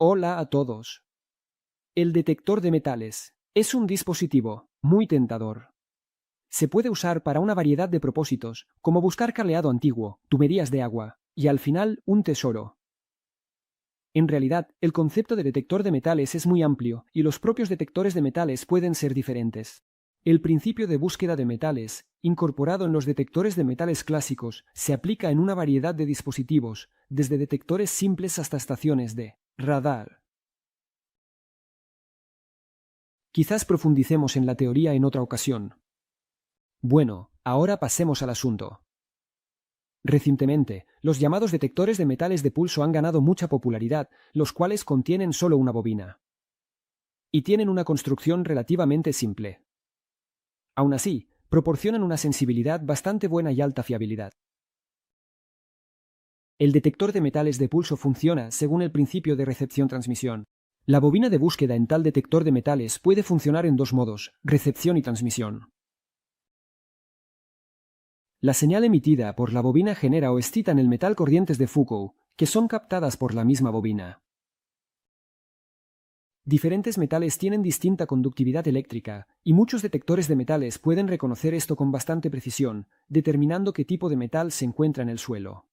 Hola a todos. El detector de metales es un dispositivo muy tentador. Se puede usar para una variedad de propósitos, como buscar cableado antiguo, tuberías de agua, y al final un tesoro. En realidad, el concepto de detector de metales es muy amplio, y los propios detectores de metales pueden ser diferentes. El principio de búsqueda de metales, incorporado en los detectores de metales clásicos, se aplica en una variedad de dispositivos, desde detectores simples hasta estaciones de radar. Quizás profundicemos en la teoría en otra ocasión. Bueno, ahora pasemos al asunto. Recientemente, los llamados detectores de metales de pulso han ganado mucha popularidad, los cuales contienen solo una bobina. Y tienen una construcción relativamente simple. Aún así, proporcionan una sensibilidad bastante buena y alta fiabilidad. El detector de metales de pulso funciona según el principio de recepción-transmisión. La bobina de búsqueda en tal detector de metales puede funcionar en dos modos, recepción y transmisión. La señal emitida por la bobina genera o excita en el metal corrientes de Foucault, que son captadas por la misma bobina. Diferentes metales tienen distinta conductividad eléctrica, y muchos detectores de metales pueden reconocer esto con bastante precisión, determinando qué tipo de metal se encuentra en el suelo.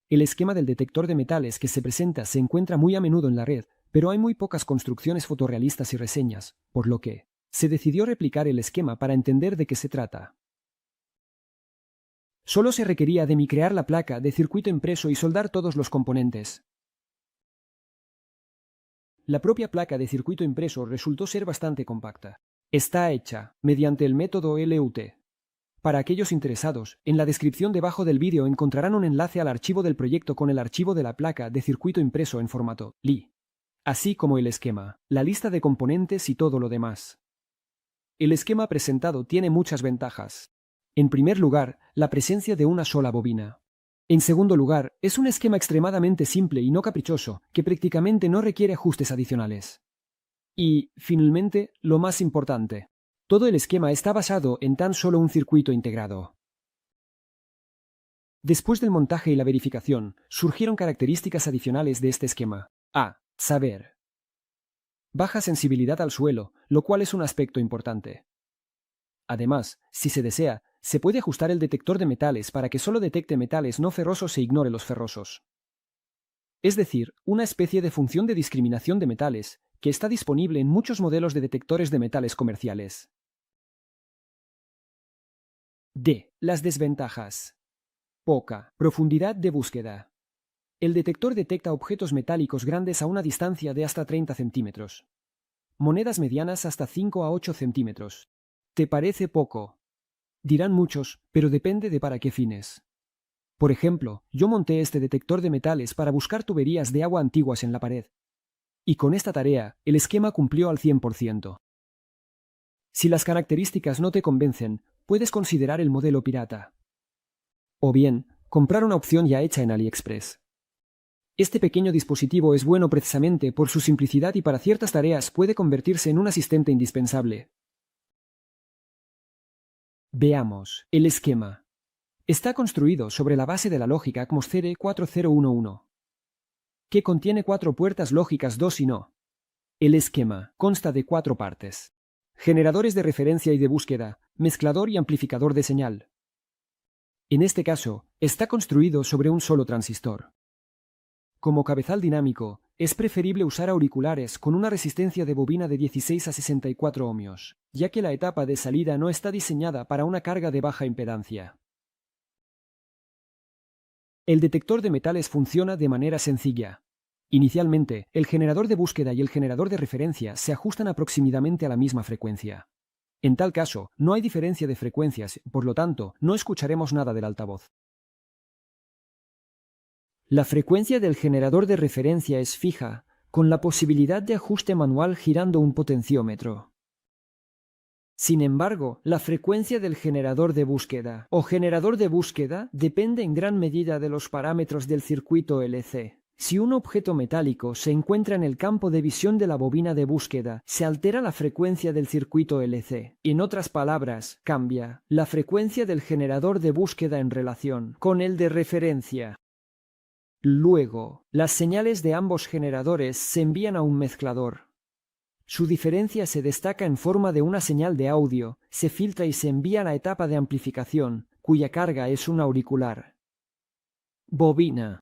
El esquema del detector de metales que se presenta se encuentra muy a menudo en la red, pero hay muy pocas construcciones fotorrealistas y reseñas, por lo que se decidió replicar el esquema para entender de qué se trata. Solo se requería de micrear la placa de circuito impreso y soldar todos los componentes. La propia placa de circuito impreso resultó ser bastante compacta. Está hecha mediante el método LUT. Para aquellos interesados, en la descripción debajo del vídeo encontrarán un enlace al archivo del proyecto con el archivo de la placa de circuito impreso en formato LI, así como el esquema, la lista de componentes y todo lo demás. El esquema presentado tiene muchas ventajas. En primer lugar, la presencia de una sola bobina. En segundo lugar, es un esquema extremadamente simple y no caprichoso, que prácticamente no requiere ajustes adicionales. Y, finalmente, lo más importante. Todo el esquema está basado en tan solo un circuito integrado. Después del montaje y la verificación, surgieron características adicionales de este esquema. A. Saber. Baja sensibilidad al suelo, lo cual es un aspecto importante. Además, si se desea, se puede ajustar el detector de metales para que solo detecte metales no ferrosos e ignore los ferrosos. Es decir, una especie de función de discriminación de metales, que está disponible en muchos modelos de detectores de metales comerciales. D. Las desventajas. Poca profundidad de búsqueda. El detector detecta objetos metálicos grandes a una distancia de hasta 30 centímetros. Monedas medianas hasta 5 a 8 centímetros. ¿Te parece poco? Dirán muchos, pero depende de para qué fines. Por ejemplo, yo monté este detector de metales para buscar tuberías de agua antiguas en la pared. Y con esta tarea, el esquema cumplió al 100%. Si las características no te convencen, puedes considerar el modelo pirata. O bien, comprar una opción ya hecha en AliExpress. Este pequeño dispositivo es bueno precisamente por su simplicidad y para ciertas tareas puede convertirse en un asistente indispensable. Veamos el esquema. Está construido sobre la base de la lógica Atmosfere 4011, que contiene 4 puertas lógicas 2 y no. El esquema consta de 4 partes: generadores de referencia y de búsqueda, mezclador y amplificador de señal. En este caso, está construido sobre un solo transistor. Como cabezal dinámico, es preferible usar auriculares con una resistencia de bobina de 16 a 64 ohmios, ya que la etapa de salida no está diseñada para una carga de baja impedancia. El detector de metales funciona de manera sencilla. Inicialmente, el generador de búsqueda y el generador de referencia se ajustan aproximadamente a la misma frecuencia. En tal caso, no hay diferencia de frecuencias, por lo tanto, no escucharemos nada del altavoz. La frecuencia del generador de referencia es fija, con la posibilidad de ajuste manual girando un potenciómetro. Sin embargo, la frecuencia del generador de búsqueda o generador de búsqueda depende en gran medida de los parámetros del circuito LC. Si un objeto metálico se encuentra en el campo de visión de la bobina de búsqueda, se altera la frecuencia del circuito LC. En otras palabras, cambia la frecuencia del generador de búsqueda en relación con el de referencia. Luego, las señales de ambos generadores se envían a un mezclador. Su diferencia se destaca en forma de una señal de audio, se filtra y se envía a la etapa de amplificación, cuya carga es un auricular. Bobina.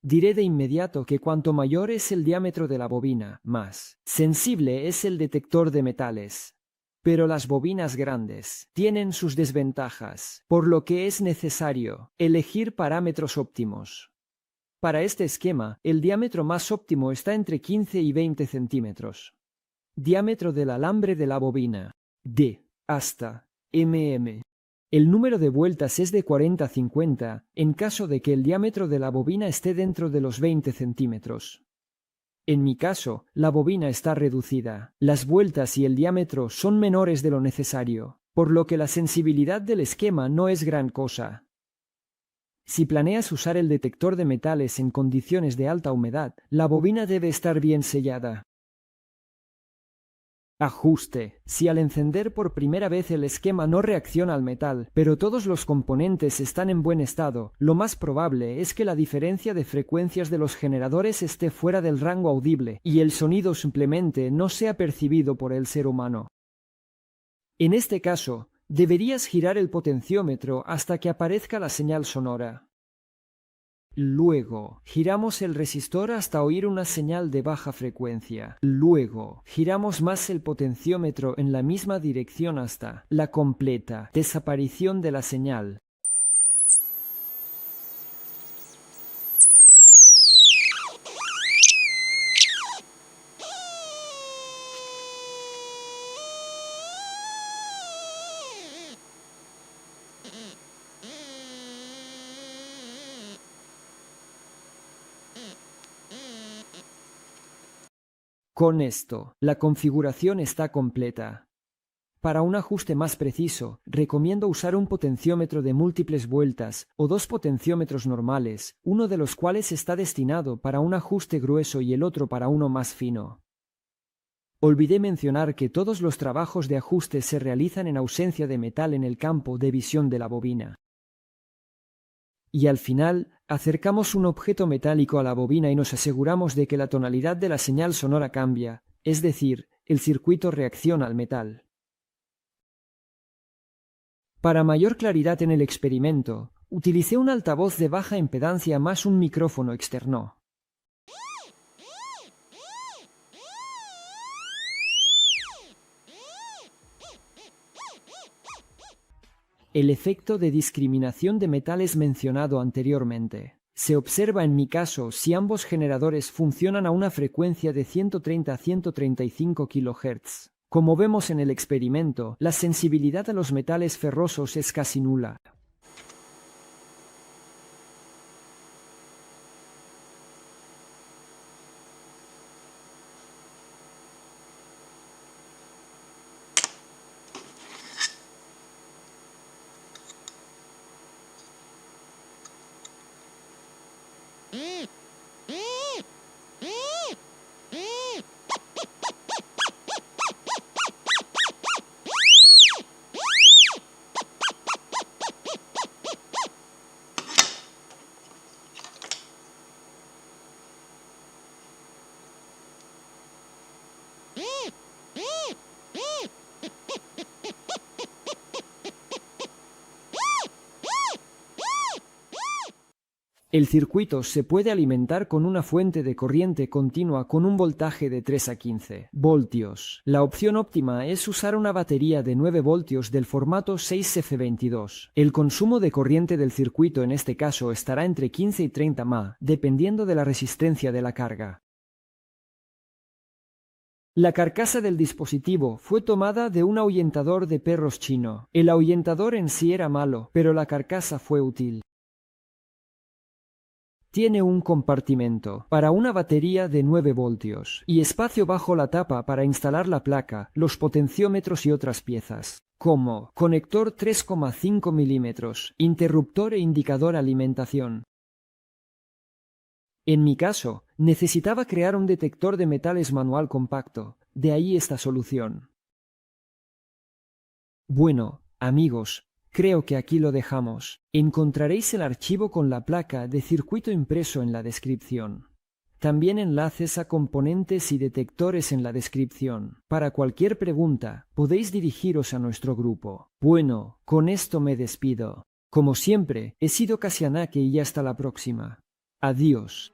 Diré de inmediato que cuanto mayor es el diámetro de la bobina, más sensible es el detector de metales. Pero las bobinas grandes tienen sus desventajas, por lo que es necesario elegir parámetros óptimos. Para este esquema, el diámetro más óptimo está entre 15 y 20 centímetros. Diámetro del alambre de la bobina. D. Hasta mm. El número de vueltas es de 40 a 50, en caso de que el diámetro de la bobina esté dentro de los 20 centímetros. En mi caso, la bobina está reducida. Las vueltas y el diámetro son menores de lo necesario, por lo que la sensibilidad del esquema no es gran cosa. Si planeas usar el detector de metales en condiciones de alta humedad, la bobina debe estar bien sellada. Ajuste. Si al encender por primera vez el esquema no reacciona al metal, pero todos los componentes están en buen estado, lo más probable es que la diferencia de frecuencias de los generadores esté fuera del rango audible y el sonido simplemente no sea percibido por el ser humano. En este caso, deberías girar el potenciómetro hasta que aparezca la señal sonora. Luego, giramos el resistor hasta oír una señal de baja frecuencia. Luego, giramos más el potenciómetro en la misma dirección hasta la completa desaparición de la señal. Con esto, la configuración está completa. Para un ajuste más preciso, recomiendo usar un potenciómetro de múltiples vueltas o dos potenciómetros normales, uno de los cuales está destinado para un ajuste grueso y el otro para uno más fino. Olvidé mencionar que todos los trabajos de ajuste se realizan en ausencia de metal en el campo de visión de la bobina. Y al final, acercamos un objeto metálico a la bobina y nos aseguramos de que la tonalidad de la señal sonora cambia, es decir, el circuito reacciona al metal. Para mayor claridad en el experimento, utilicé un altavoz de baja impedancia más un micrófono externo. El efecto de discriminación de metales mencionado anteriormente se observa en mi caso si ambos generadores funcionan a una frecuencia de 130 a 135 kHz. Como vemos en el experimento, la sensibilidad a los metales ferrosos es casi nula. El circuito se puede alimentar con una fuente de corriente continua con un voltaje de 3 a 15 voltios. La opción óptima es usar una batería de 9 voltios del formato 6F22. El consumo de corriente del circuito en este caso estará entre 15 y 30 mA, dependiendo de la resistencia de la carga. La carcasa del dispositivo fue tomada de un ahuyentador de perros chino. El ahuyentador en sí era malo, pero la carcasa fue útil. Tiene un compartimento para una batería de 9 voltios y espacio bajo la tapa para instalar la placa, los potenciómetros y otras piezas, como conector 3,5 mm, interruptor e indicador alimentación. En mi caso, necesitaba crear un detector de metales manual compacto, de ahí esta solución. Bueno, amigos, Creo que aquí lo dejamos. Encontraréis el archivo con la placa de circuito impreso en la descripción. También enlaces a componentes y detectores en la descripción. Para cualquier pregunta, podéis dirigiros a nuestro grupo. Bueno, con esto me despido. Como siempre, he sido Kasianake y hasta la próxima. Adiós.